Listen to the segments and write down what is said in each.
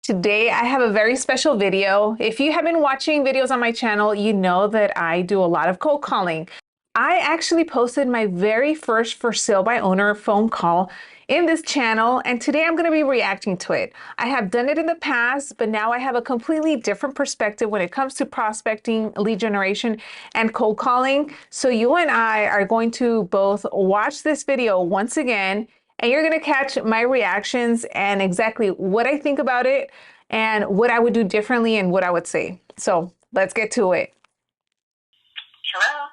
Today I have a very special video. If you have been watching videos on my channel, you know that I do a lot of cold calling. I actually posted my very first for sale by owner phone call in this channel, and today I'm going to be reacting to it. I have done it in the past, but now I have a completely different perspective when it comes to prospecting, lead generation, and cold calling. So you and I are going to both watch this video once again, and you're going to catch my reactions and exactly what I think about it and what I would do differently and what I would say. So let's get to it. Hello?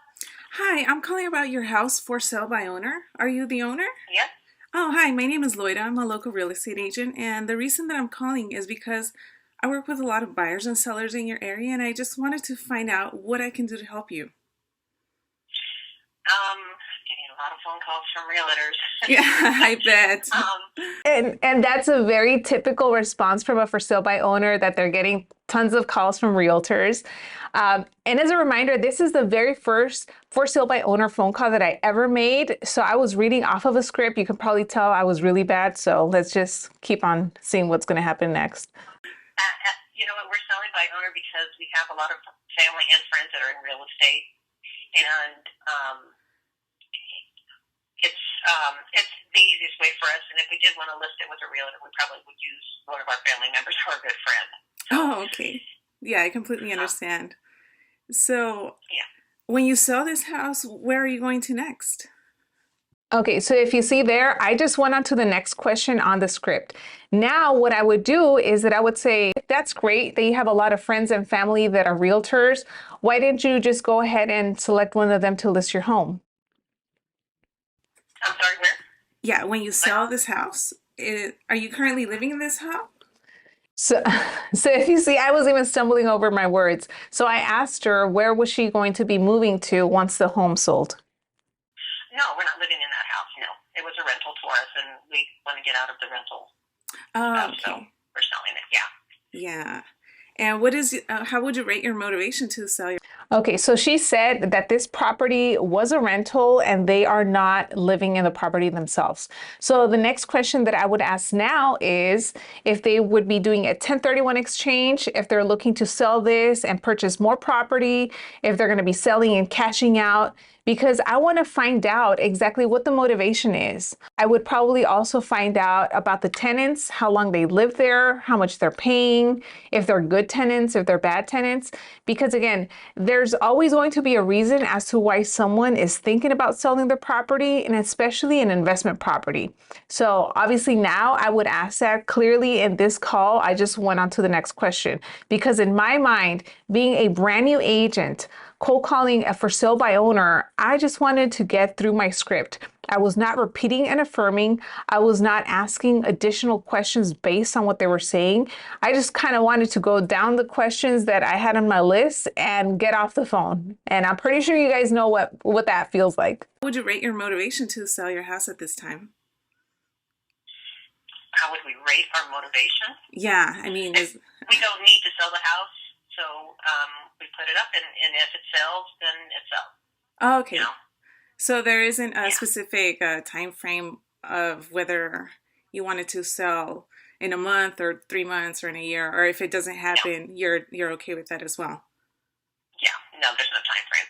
Hi, I'm calling about your house for sale by owner. Are you the owner? Yes? Oh, hi, my name is Loida. I'm a local real estate agent, and the reason that I'm calling is because I work with a lot of buyers and sellers in your area, and I just wanted to find out what I can do to help you. Getting a lot of phone calls from realtors. Yeah, I bet. And that's a very typical response from a for sale by owner, that they're getting tons of calls from realtors. And as a reminder, this is the very first for sale by owner phone call that I ever made. So I was reading off of a script. You can probably tell I was really bad. So let's just keep on seeing what's going to happen next. You know what? We're selling by owner because we have a lot of family and friends that are in real estate. And it's the easiest way for us. And if we did want to list it with a realtor, we probably would use one of our family members or a good friend. So, Oh, okay. Yeah, I completely understand. So, yeah. when you sell this house, where are you going to next? Okay, so if you see there, I just went on to the next question on the script. Now, what I would do is that I would say, that's great that you have a lot of friends and family that are realtors. Why didn't you just go ahead and select one of them to list your home? I'm sorry, where? Yeah, when you sell this house, are you currently living in this house? So, so if you see, I was even stumbling over my words. So I asked her, where was she going to be moving to once the home sold? No, we're not living in that house. No, it was a rental for us, and we want to get out of the rental stuff, so Okay. we're selling it. Yeah. Yeah. And what is, how would you rate your motivation to sell your? Okay, so she said that this property was a rental and they are not living in the property themselves. So the next question that I would ask now is if they would be doing a 1031 exchange, if they're looking to sell this and purchase more property, if they're going to be selling and cashing out, because I want to find out exactly what the motivation is. I would probably also find out about the tenants, how long they live there, how much they're paying, if they're good tenants, if they're bad tenants, because again, there's always going to be a reason as to why someone is thinking about selling their property, and especially an investment property. So obviously now I would ask that clearly in this call. I just went on to the next question because in my mind, being a brand new agent, cold calling a for sale by owner, I just wanted to get through my script. I was not repeating and affirming. I was not asking additional questions based on what they were saying. I just kind of wanted to go down the questions that I had on my list and get off the phone. And I'm pretty sure you guys know what that feels like. How would you rate your motivation to sell your house at this time? How would we rate our motivation? Yeah, I mean, We don't need to sell the house, so we put it up, and if it sells, then it sells. oh, okay. You know? So there isn't a specific time frame of whether you wanted to sell in a month or 3 months or in a year, or if it doesn't happen, you're okay with that as well. Yeah, no, there's no time frame.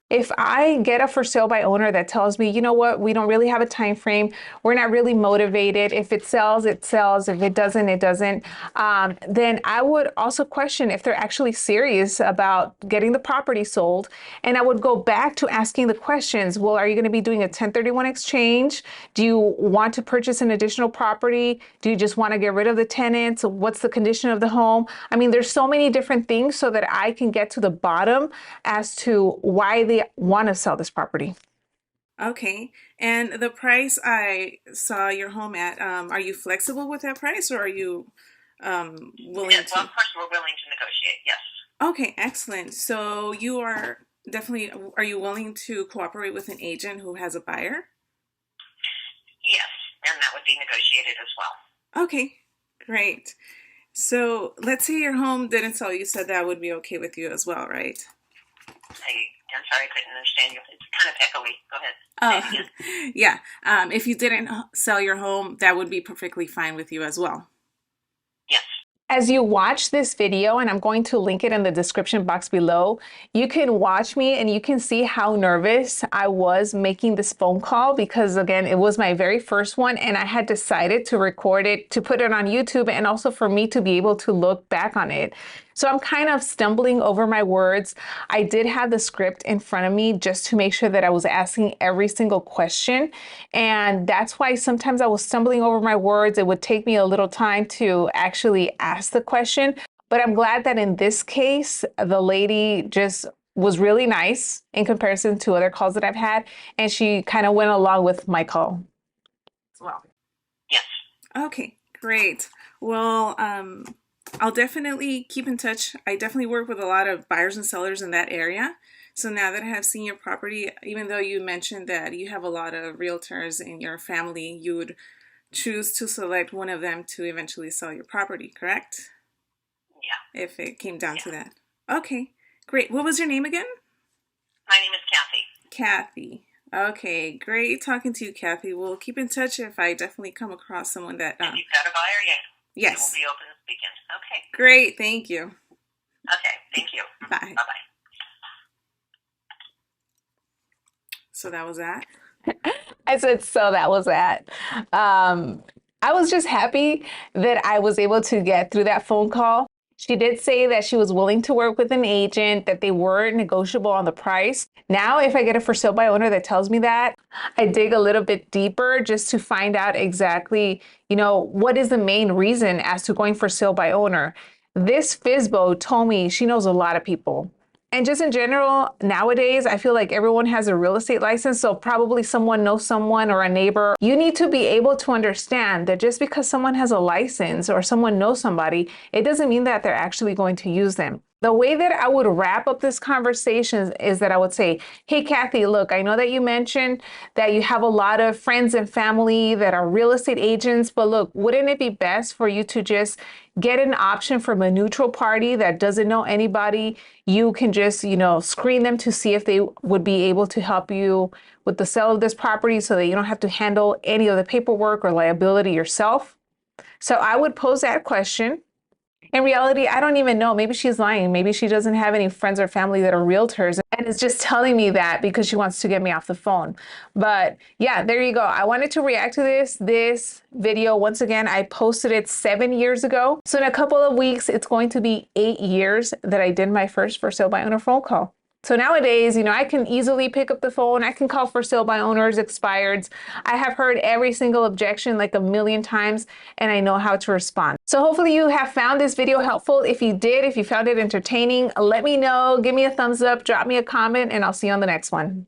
If I get a for sale by owner that tells me, you know what, we don't really have a time frame, we're not really motivated. If it sells, it sells. If it doesn't, it doesn't. Then I would also question if they're actually serious about getting the property sold. And I would go back to asking the questions. Well, are you going to be doing a 1031 exchange? Do you want to purchase an additional property? Do you just want to get rid of the tenants? What's the condition of the home? I mean, there's so many different things so that I can get to the bottom as to why they want to sell this property. Okay. And the price I saw your home at, are you flexible with that price, or are you willing Yes, well, to? of course, we're willing to negotiate. Yes. Okay, excellent. So you are definitely, are you willing to cooperate with an agent who has a buyer? Yes, and that would be negotiated as well. Okay, great. So let's say your home didn't sell. You said that would be okay with you as well, right? I'm sorry, I couldn't understand you. It's kind of echoey. Go ahead. Say it again. Yeah. If you didn't sell your home, that would be perfectly fine with you as well. Yes. As you watch this video, and I'm going to link it in the description box below, you can watch me and you can see how nervous I was making this phone call because, again, it was my very first one and I had decided to record it, to put it on YouTube, and also for me to be able to look back on it. So I'm kind of stumbling over my words. I did have the script in front of me just to make sure that I was asking every single question. And that's why sometimes I was stumbling over my words. It would take me a little time to actually ask the question. But I'm glad that in this case, the lady just was really nice in comparison to other calls that I've had. And she kind of went along with my call as well. Yes. Okay, great. Well, I'll definitely keep in touch. I definitely work with a lot of buyers and sellers in that area. So now that I have seen your property, even though you mentioned that you have a lot of realtors in your family, you would choose to select one of them to eventually sell your property, correct? Yeah. If it came down to that. Okay, great. What was your name again? My name is Kathy. Kathy. Okay, great talking to you, Kathy. We'll keep in touch if I definitely come across someone that... You've got a buyer yet? Yes. It will be open this weekend. Okay. Great, thank you. Okay, thank you. Bye. Bye-bye. So that was that? I said, so that was that. I was just happy that I was able to get through that phone call. She did say that she was willing to work with an agent, that they were negotiable on the price. Now, if I get a for sale by owner that tells me that, I dig a little bit deeper just to find out exactly, what is the main reason as to going for sale by owner. This FISBO told me she knows a lot of people. And just in general, nowadays, I feel like everyone has a real estate license, so probably someone knows someone or a neighbor. You need to be able to understand that just because someone has a license or someone knows somebody, it doesn't mean that they're actually going to use them. The way that I would wrap up this conversation is that I would say, hey, Kathy, look, I know that you mentioned that you have a lot of friends and family that are real estate agents, but look, wouldn't it be best for you to just get an option from a neutral party that doesn't know anybody? You can just, screen them to see if they would be able to help you with the sale of this property so that you don't have to handle any of the paperwork or liability yourself. So I would pose that question. In reality, I don't even know. Maybe she's lying. Maybe she doesn't have any friends or family that are realtors and is just telling me that because she wants to get me off the phone. But yeah, there you go. I wanted to react to this video. Once again, I posted it 7 years ago. So in a couple of weeks, it's going to be 8 years that I did my first for sale by owner phone call. So nowadays, I can easily pick up the phone. I can call for sale by owners, expireds. I have heard every single objection like a million times, and I know how to respond. So hopefully you have found this video helpful. If you did, if you found it entertaining, let me know. Give me a thumbs up, drop me a comment, and I'll see you on the next one.